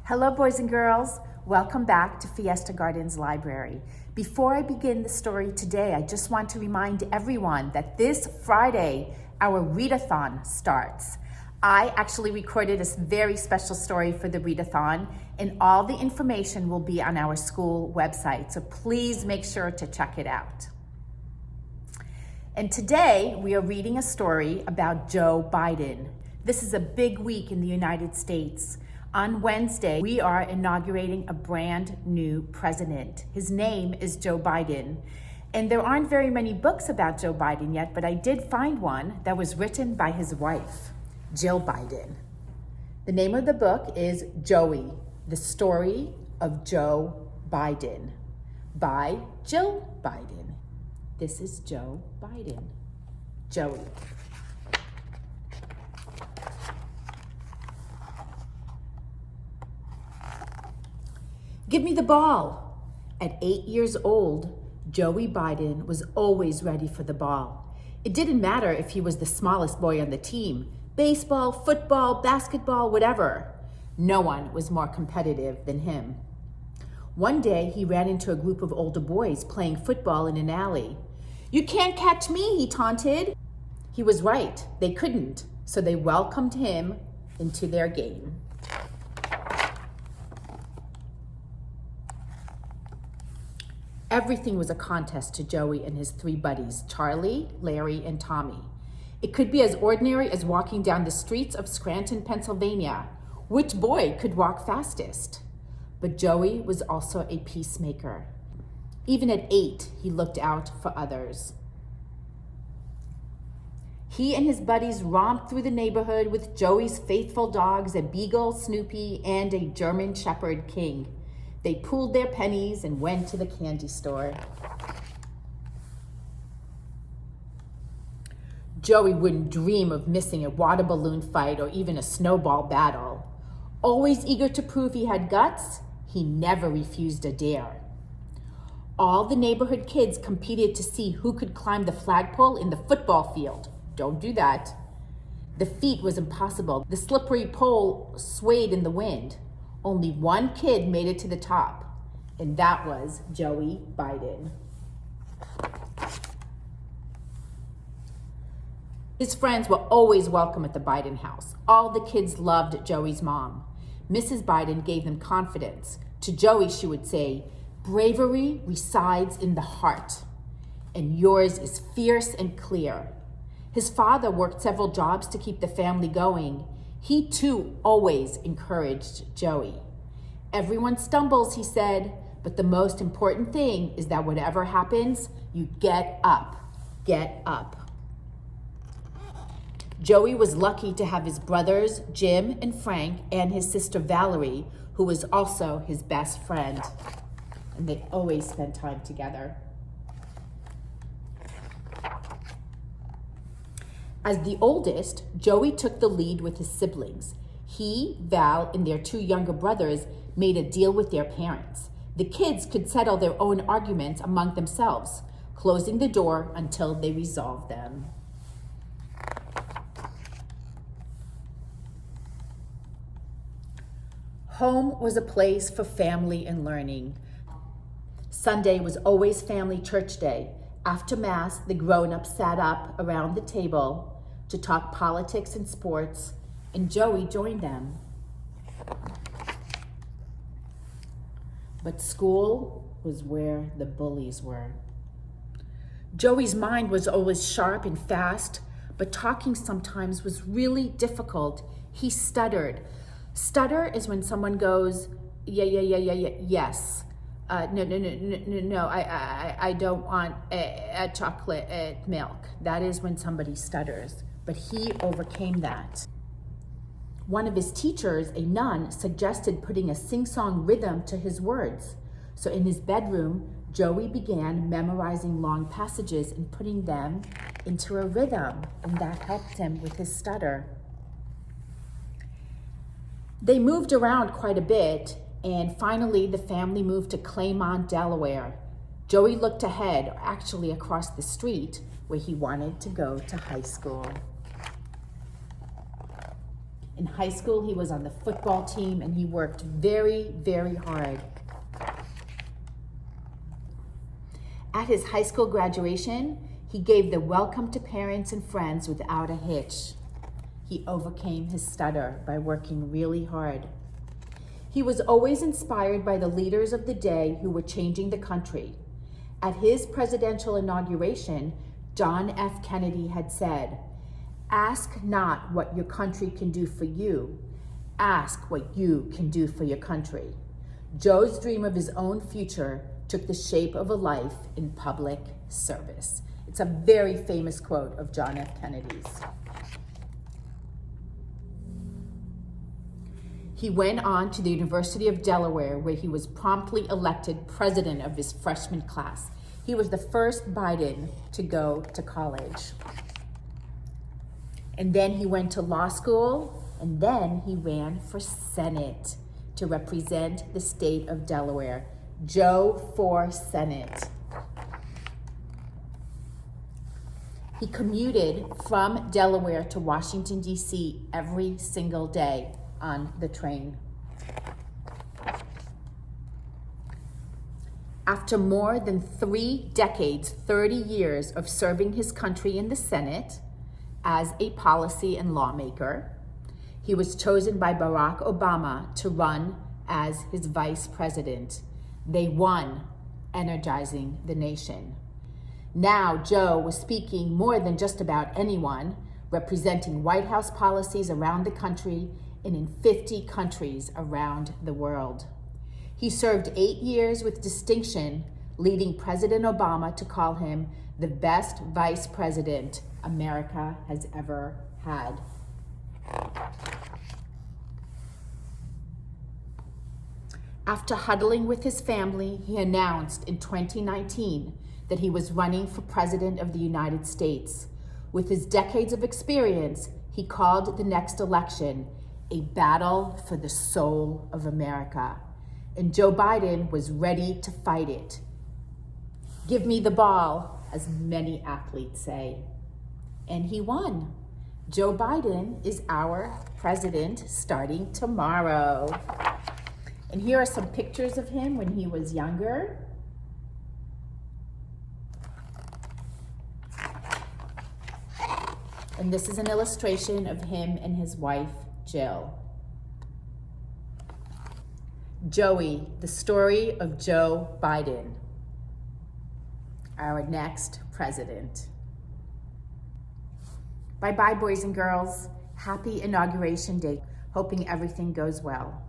Hello, boys and girls. Welcome back to Fiesta Gardens Library. Before I begin the story today, I just want to remind everyone that this Friday, our readathon starts. I actually recorded a very special story for the readathon, and all the information will be on our school website, so please make sure to check it out. And today, we are reading a story about Joe Biden. This is a big week in the United States. On Wednesday, we are inaugurating a brand new president. His name is Joe Biden. And there aren't very many books about Joe Biden yet, but I did find one that was written by his wife, Jill Biden. The name of the book is Joey, the Story of Joe Biden, by Jill Biden. This is Joe Biden. Joey. Give me the ball. At 8 years old, Joey Biden was always ready for the ball. It didn't matter if he was the smallest boy on the team, baseball, football, basketball, whatever. No one was more competitive than him. One day, he ran into a group of older boys playing football in an alley. "You can't catch me," he taunted. He was right, they couldn't, so they welcomed him into their game. Everything was a contest to Joey and his three buddies, Charlie, Larry, and Tommy. It could be as ordinary as walking down the streets of Scranton, Pennsylvania. Which boy could walk fastest? But Joey was also a peacemaker. Even at 8, he looked out for others. He and his buddies romped through the neighborhood with Joey's faithful dogs, a Beagle, Snoopy, and a German Shepherd, King. They pooled their pennies and went to the candy store. Joey wouldn't dream of missing a water balloon fight or even a snowball battle. Always eager to prove he had guts, he never refused a dare. All the neighborhood kids competed to see who could climb the flagpole in the football field. Don't do that. The feat was impossible. The slippery pole swayed in the wind. Only one kid made it to the top, and that was Joey Biden. His friends were always welcome at the Biden house. All the kids loved Joey's mom. Mrs. Biden gave them confidence. To Joey, she would say, "Bravery resides in the heart, and yours is fierce and clear." His father worked several jobs to keep the family going. He too always encouraged Joey. "Everyone stumbles," he said, "but the most important thing is that whatever happens, you get up. Get up." Joey was lucky to have his brothers, Jim and Frank, and his sister Valerie, who was also his best friend. And they always spent time together. As the oldest, Joey took the lead with his siblings. He, Val, and their 2 younger brothers made a deal with their parents. The kids could settle their own arguments among themselves, closing the door until they resolved them. Home was a place for family and learning. Sunday was always family church day. After Mass, the grown-ups sat up around the table to talk politics and sports, and Joey joined them. But school was where the bullies were. Joey's mind was always sharp and fast, but talking sometimes was really difficult. He stuttered. Stutter is when someone goes, yes. No, I don't want a chocolate milk. That is when somebody stutters, but he overcame that. One of his teachers, a nun, suggested putting a sing-song rhythm to his words. So in his bedroom, Joey began memorizing long passages and putting them into a rhythm, and that helped him with his stutter. They moved around quite a bit, and finally the family moved to Claymont, Delaware. Joey looked ahead, or actually across the street, where he wanted to go to high school. In high school, he was on the football team and he worked very, very hard. At his high school graduation, he gave the welcome to parents and friends without a hitch. He overcame his stutter by working really hard. He was always inspired by the leaders of the day who were changing the country. At his presidential inauguration, John F. Kennedy had said, "Ask not what your country can do for you. Ask what you can do for your country." Joe's dream of his own future took the shape of a life in public service. It's a very famous quote of John F. Kennedy's. He went on to the University of Delaware, where he was promptly elected president of his freshman class. He was the first Biden to go to college. And then he went to law school, and then he ran for Senate to represent the state of Delaware. Joe for Senate. He commuted from Delaware to Washington, D.C. every single day on the train. After more than 3 decades, 30 years of serving his country in the Senate as a policy and lawmaker, he was chosen by Barack Obama to run as his vice president. They won, energizing the nation. Now, Joe was speaking more than just about anyone, representing White House policies around the country and in 50 countries around the world. He served 8 years with distinction, leading President Obama to call him the best vice president America has ever had. After huddling with his family, he announced in 2019 that he was running for president of the United States. With his decades of experience, he called the next election a battle for the soul of America. And Joe Biden was ready to fight it. Give me the ball, as many athletes say. And he won. Joe Biden is our president starting tomorrow. And here are some pictures of him when he was younger. And this is an illustration of him and his wife, Jill. Joey, the story of Joe Biden, our next president. Bye-bye, boys and girls. Happy Inauguration Day. Hoping everything goes well.